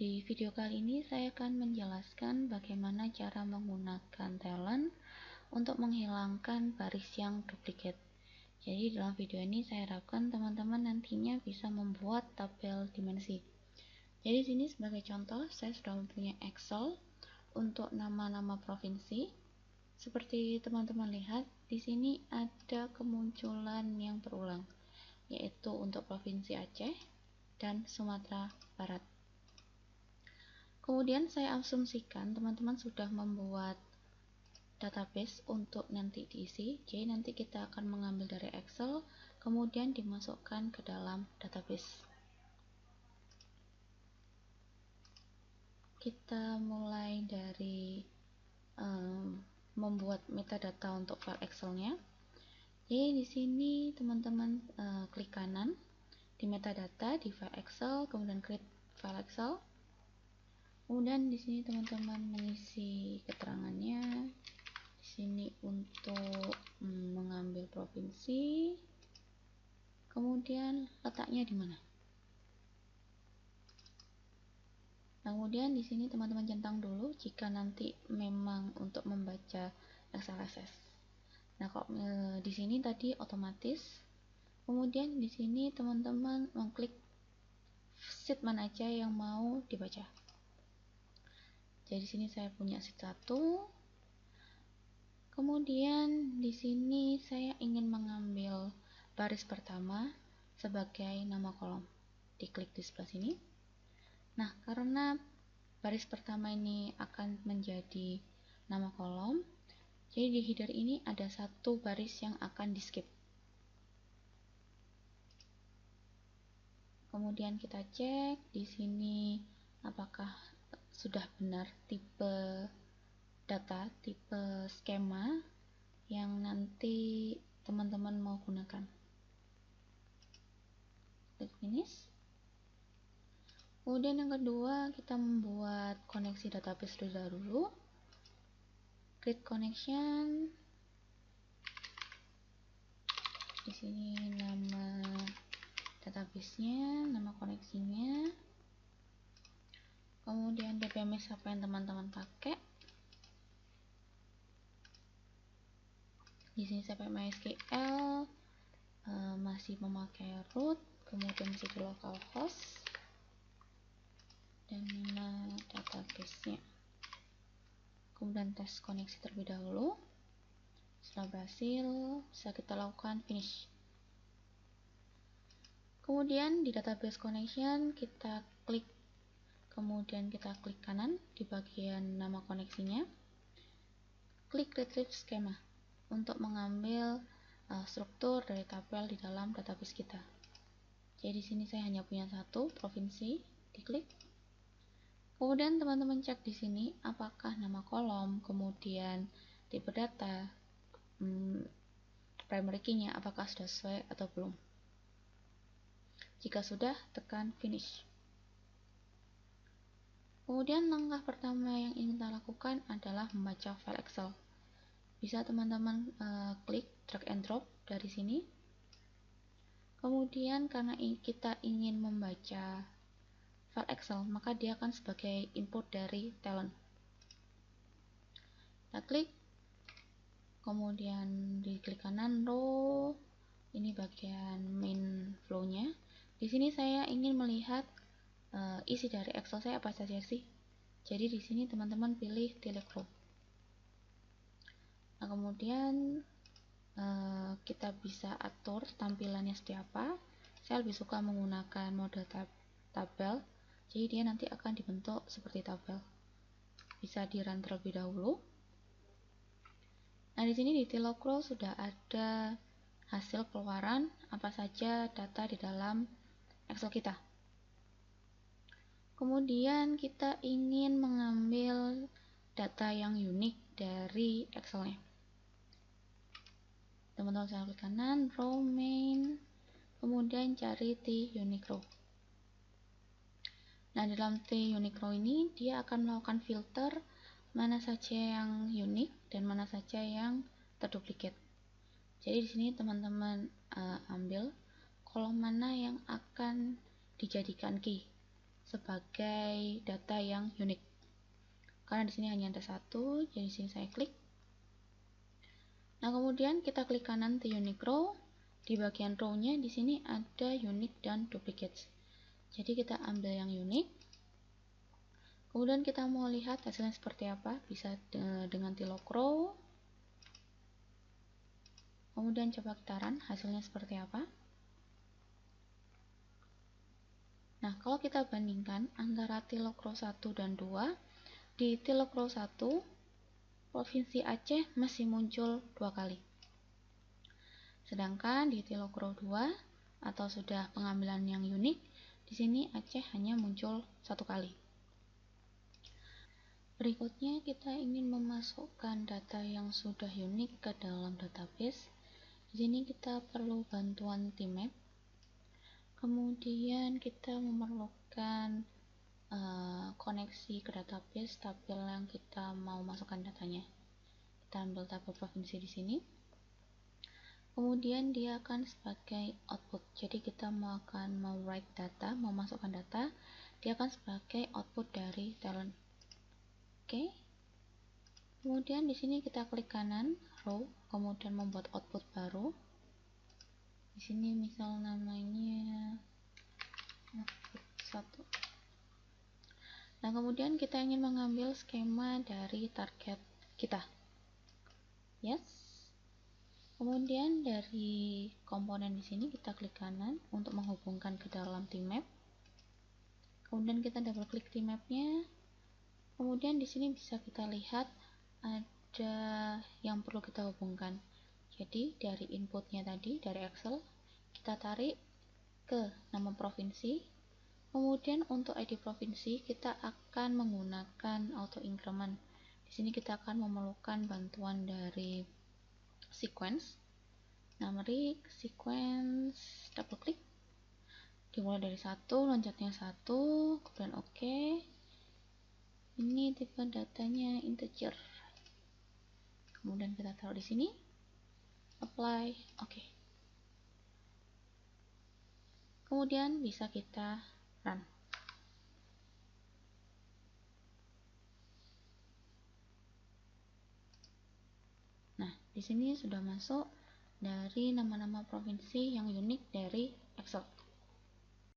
Di video kali ini saya akan menjelaskan bagaimana cara menggunakan talent untuk menghilangkan baris yang duplikat. Jadi dalam video ini saya harapkan teman-teman nantinya bisa membuat tabel dimensi. Jadi di sini sebagai contoh saya sudah mempunyai Excel untuk nama-nama provinsi. Seperti teman-teman lihat, di sini ada kemunculan yang berulang, yaitu untuk Provinsi Aceh dan Sumatera Barat. Kemudian saya asumsikan teman-teman sudah membuat database untuk nanti diisi. Jadi nanti kita akan mengambil dari Excel, kemudian dimasukkan ke dalam database. Kita mulai dari membuat metadata untuk file Excel-nya. Jadi di sini teman-teman klik kanan di metadata di file Excel, kemudian create file Excel. Kemudian di sini teman-teman mengisi keterangannya. Di sini untuk mengambil provinsi. Kemudian letaknya di mana? Kemudian di sini teman-teman centang dulu jika nanti memang untuk membaca XLSS. Nah, kok di sini tadi otomatis. Kemudian di sini teman-teman mengklik sheet mana aja yang mau dibaca. Jadi di sini saya punya sheet 1. Kemudian di sini saya ingin mengambil baris pertama sebagai nama kolom. Diklik di sebelah sini. Nah, karena baris pertama ini akan menjadi nama kolom, jadi di header ini ada satu baris yang akan di skip. Kemudian kita cek di sini apakah sudah benar tipe data, tipe skema yang nanti teman-teman mau gunakan. Klik finish. Kemudian yang kedua, kita membuat koneksi database terlebih dahulu. Create connection. Di sini nama database-nya, nama koneksinya. Kemudian DBMS apa yang teman-teman pakai. Di sini saya pakai MySQL, masih memakai root, kemudian masih di localhost. Dan nama database-nya. Kemudian tes koneksi terlebih dahulu. Setelah berhasil, bisa kita lakukan finish. Kemudian di database connection kita klik, kemudian kita klik kanan di bagian nama koneksinya. Klik retrieve schema untuk mengambil struktur dari tabel di dalam database kita. Jadi di sini saya hanya punya satu provinsi, diklik. Kemudian teman-teman cek di sini apakah nama kolom, kemudian tipe data, primary key-nya apakah sudah sesuai atau belum. Jika sudah, tekan finish. Kemudian langkah pertama yang ingin kita lakukan adalah membaca file Excel. Bisa teman-teman klik drag and drop dari sini. Kemudian karena kita ingin membaca file Excel, maka dia akan sebagai input dari talent. Kita klik, kemudian di klik kanan row, ini bagian main flow-nya. Di sini saya ingin melihat isi dari Excel saya apa saja sih. Jadi di sini teman-teman pilih delete row. Nah, kemudian kita bisa atur tampilannya seperti apa. Saya lebih suka menggunakan mode tabel. Jadi dia nanti akan dibentuk seperti tabel. Bisa di run terlebih dahulu. Nah, di sini di Telocro sudah ada hasil keluaran apa saja data di dalam Excel kita. Kemudian kita ingin mengambil data yang unik dari Excel-nya. Teman-teman saya klik kanan, row main, kemudian cari T-unique row. Nah, di dalam T-unique row ini dia akan melakukan filter mana saja yang unik dan mana saja yang terduplikat. Jadi di sini teman-teman ambil kolom mana yang akan dijadikan key. sebagai data yang unik. Karena di sini hanya ada satu, jadi di sini saya klik. Nah, kemudian kita klik kanan the unique row. Di bagian row-nya di sini ada unique dan duplicates. Jadi kita ambil yang unique. Kemudian kita mau lihat hasilnya seperti apa, bisa dengan tilok row. Kemudian coba kita run, hasilnya seperti apa. Nah, kalau kita bandingkan antara tilok row 1 dan 2, di tilok row 1, Provinsi Aceh masih muncul 2 kali. Sedangkan di tilok row 2, atau sudah pengambilan yang unik, di sini Aceh hanya muncul 1 kali. Berikutnya kita ingin memasukkan data yang sudah unik ke dalam database. Di sini kita perlu bantuan TMap. Kemudian kita memerlukan koneksi ke database tabel yang kita mau masukkan datanya. Kita ambil tabel provinsi di sini. Kemudian dia akan sebagai output. Jadi kita mau write data, mau masukkan data, dia akan sebagai output dari talent. Oke. Kemudian di sini kita klik kanan row, kemudian membuat output baru. Di sini misal namanya output 1. Nah, kemudian kita ingin mengambil skema dari target kita. Yes. Kemudian dari komponen di sini kita klik kanan untuk menghubungkan ke dalam TMap. Kemudian kita double klik TMap-nya. Kemudian di sini bisa kita lihat ada yang perlu kita hubungkan. Jadi dari inputnya tadi dari Excel kita tarik ke nama provinsi. Kemudian untuk ID provinsi kita akan menggunakan auto increment. Di sini kita akan memerlukan bantuan dari sequence. Numeric, sequence, double klik. Dimulai dari 1, loncatnya 1, kemudian oke. Ini tipe datanya integer. Kemudian kita taruh di sini. Apply, oke. Kemudian bisa kita run. Nah, di sini sudah masuk dari nama-nama provinsi yang unik dari Excel.